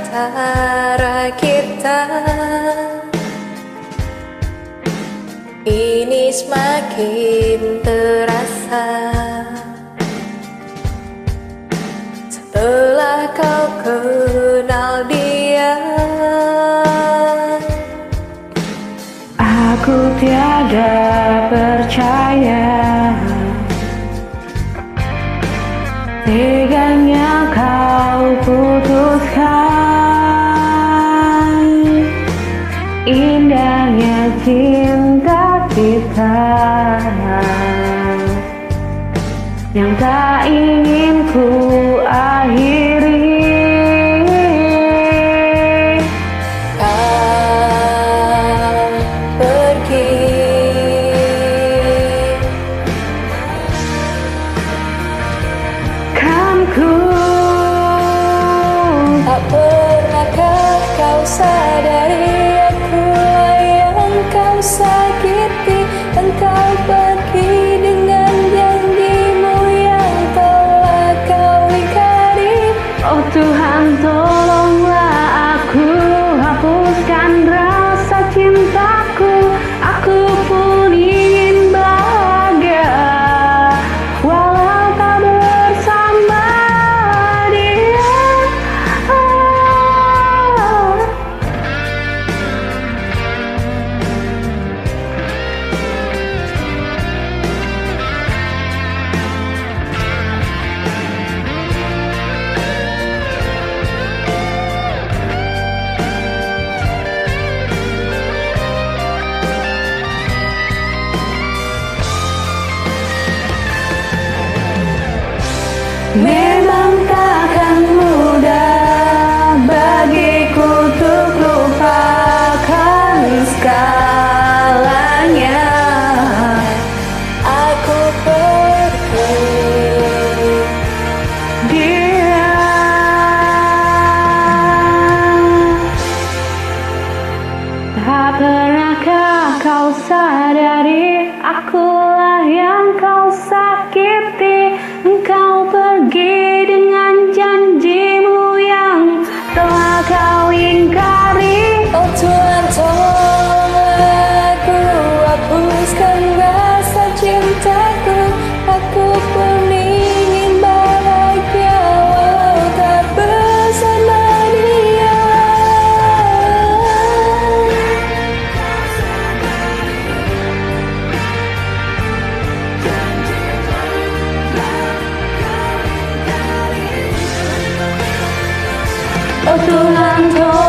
antara kita ini semakin terasa setelah kau kenal dia. Aku tiada percaya teganya kau putuskan indahnya cinta kita yang tak ingin ku akhiri. Kau pergi, kan ku tak pernahkah kau sadari akulah yang kau sakiti. Engkau pergi dengan janjimu yang telah kau ingkari. Oh Tuhan, tolonglah aku, hapuskan rasa cintaku. Aku pun ingin bahagia walau tak bersama dia. Memang takkan mudah bagiku untuk lupakan segalanya. Aku pergi, Dia tak pernahkah kau sadari akulah yang kau sakiti. Engkau pergi dengan janjimu yang telah kau ingkari. oh Tuhan, tolonglah aku, hapuskan rasa cintaku. Aku pun ingin bahagia walau tak bersama dia. Oh Tuhan, tolong